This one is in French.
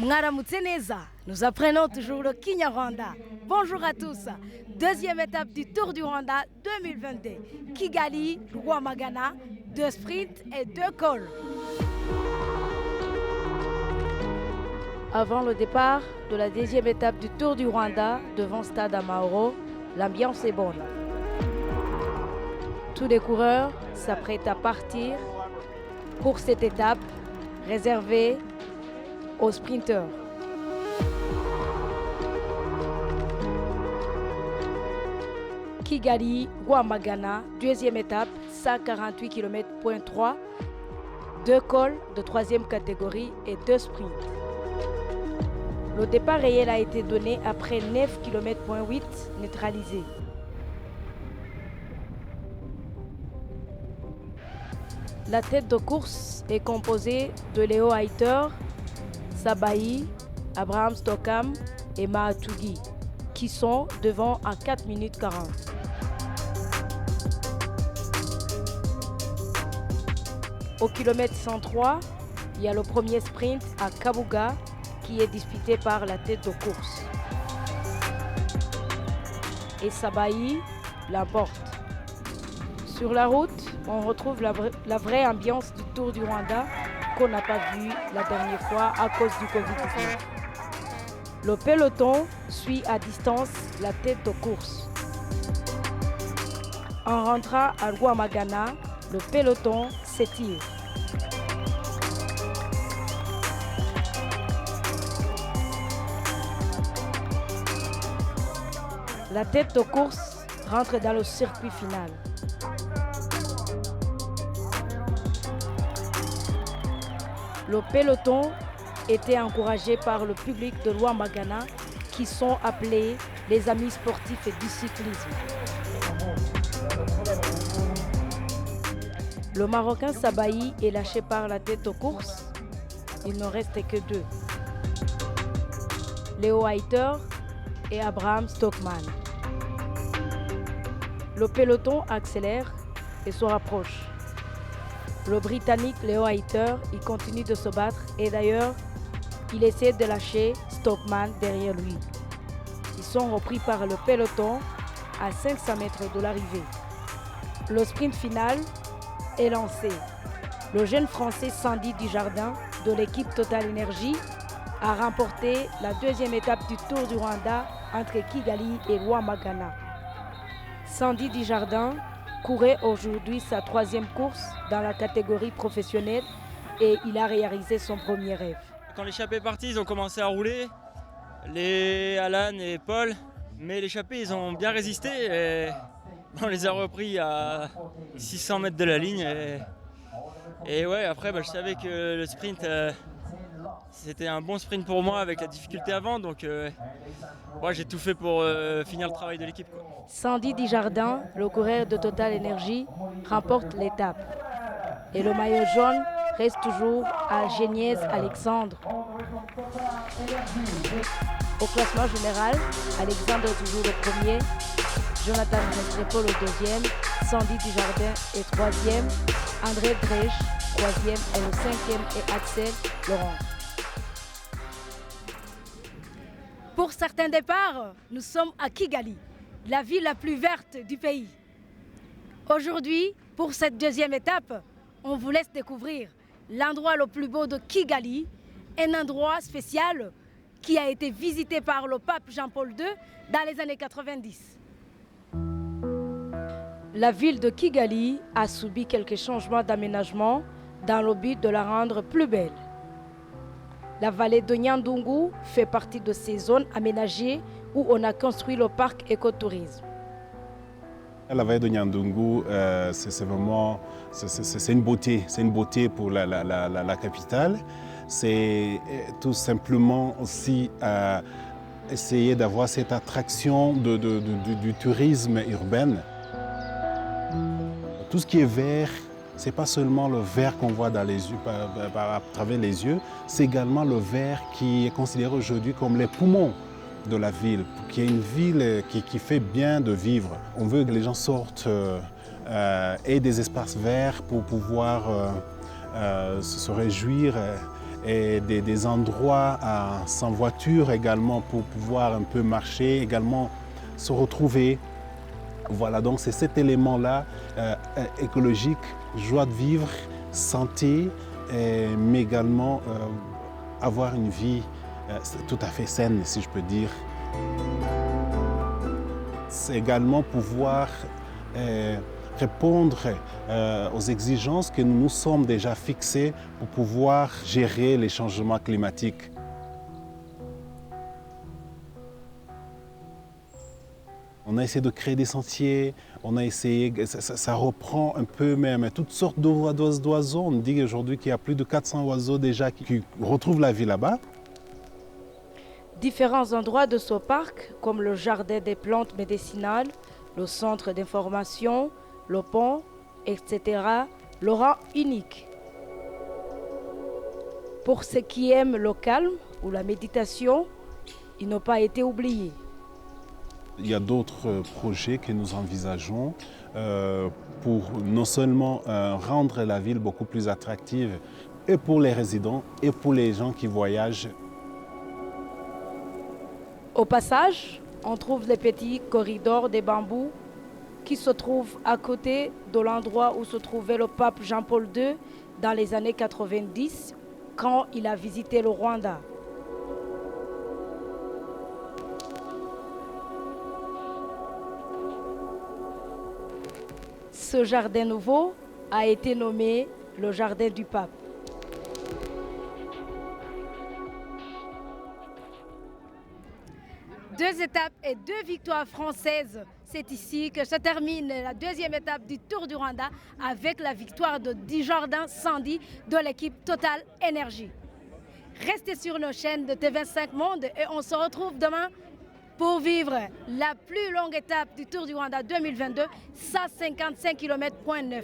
Mwaramutse neza, nous apprenons toujours le Kinyarwanda. Bonjour à tous. Deuxième étape du Tour du Rwanda 2022. Kigali, Rwamagana, 2 sprints et 2 cols. Avant le départ de la deuxième étape du Tour du Rwanda devant Stade Amahoro, l'ambiance est bonne. Tous les coureurs s'apprêtent à partir pour cette étape réservée aux sprinteurs. Kigali, Rwamagana, deuxième étape, 148 km.3, 2 cols de troisième catégorie et 2 sprints. Le départ réel a été donné après 9 km.8 neutralisés. La tête de course est composée de Léo Haïter, Sabaï, Abraham Stokam et Mahatougui, qui sont devant à 4 minutes 40. Au kilomètre 103, il y a le premier sprint à Kabuga qui est disputé par la tête de course. Et Sabaï l'emporte. Sur la route, on retrouve la vraie ambiance du Tour du Rwanda qu'on n'a pas vu la dernière fois à cause du Covid-19. Le peloton suit à distance la tête de course. En rentrant à Rwamagana, le peloton s'étire. La tête de course rentre dans le circuit final. Le peloton était encouragé par le public de Rwamagana qui sont appelés les amis sportifs et du cyclisme. Le Marocain Sabaï est lâché par la tête de course. Il ne reste que 2. Léo Haïter et Abraham Stockman. Le peloton accélère et se rapproche. Le Britannique Léo Haïter, il continue de se battre et d'ailleurs, il essaie de lâcher Stockman derrière lui. Ils sont repris par le peloton à 500 mètres de l'arrivée. Le sprint final est lancé. Le jeune Français Sandy Dujardin de l'équipe Total Energy a remporté la deuxième étape du Tour du Rwanda entre Kigali et Rwamagana. Sandy Dujardin courait aujourd'hui sa 3e course dans la catégorie professionnelle et il a réalisé son premier rêve. Quand l'échappée est partie, ils ont commencé à rouler, les Alan et Paul, mais l'échappée, ils ont bien résisté et on les a repris à 600 mètres de la ligne. Et ouais, après, je savais que le sprint, c'était un bon sprint pour moi avec la difficulté avant, donc j'ai tout fait pour finir le travail de l'équipe. Sandy Dujardin, le coureur de Total Energy, remporte l'étape. Et le maillot jaune reste toujours à Geniez Alexandre. Au classement général, Alexandre est toujours le premier, Jonathan Restrepo le 2e, Sandy Dujardin est 3e, André Drech 3e et le 5e est Axel Laurent. Pour certains départs, nous sommes à Kigali, la ville la plus verte du pays. Aujourd'hui, pour cette deuxième étape, on vous laisse découvrir l'endroit le plus beau de Kigali, un endroit spécial qui a été visité par le pape Jean-Paul II dans les années 90. La ville de Kigali a subi quelques changements d'aménagement dans le but de la rendre plus belle. La vallée de Nyandungu fait partie de ces zones aménagées où on a construit le parc écotourisme. La vallée de Nyandungu, c'est vraiment une beauté pour la capitale. C'est tout simplement aussi essayer d'avoir cette attraction du tourisme urbain. Tout ce qui est vert, ce n'est pas seulement le vert qu'on voit dans les yeux, à travers les yeux, c'est également le vert qui est considéré aujourd'hui comme les poumons de la ville, qui est une ville qui fait bien de vivre. On veut que les gens sortent et des espaces verts pour pouvoir se réjouir et des endroits sans voiture également pour pouvoir un peu marcher, également se retrouver. Voilà, donc c'est cet élément-là écologique, joie de vivre, santé, mais également avoir une vie tout à fait saine, si je peux dire. C'est également pouvoir répondre aux exigences que nous nous sommes déjà fixées pour pouvoir gérer les changements climatiques. On a essayé de créer des sentiers, on a essayé, ça reprend un peu même toutes sortes d'oiseaux. On dit aujourd'hui qu'il y a plus de 400 oiseaux déjà qui retrouvent la vie là-bas. Différents endroits de ce parc, comme le jardin des plantes médicinales, le centre d'information, le pont, etc., le rend unique. Pour ceux qui aiment le calme ou la méditation, ils n'ont pas été oubliés. Il y a d'autres projets que nous envisageons pour non seulement rendre la ville beaucoup plus attractive et pour les résidents et pour les gens qui voyagent. Au passage, on trouve les petits corridors de bambous qui se trouvent à côté de l'endroit où se trouvait le pape Jean-Paul II dans les années 90 quand il a visité le Rwanda. Ce jardin nouveau a été nommé le jardin du pape. Deux étapes et deux victoires françaises. C'est ici que se termine la deuxième étape du Tour du Rwanda avec la victoire de Dujardin Sandy de l'équipe Total Energy. Restez sur nos chaînes de TV5 Monde et on se retrouve demain pour vivre la plus longue étape du Tour du Rwanda 2022, 155 km.9.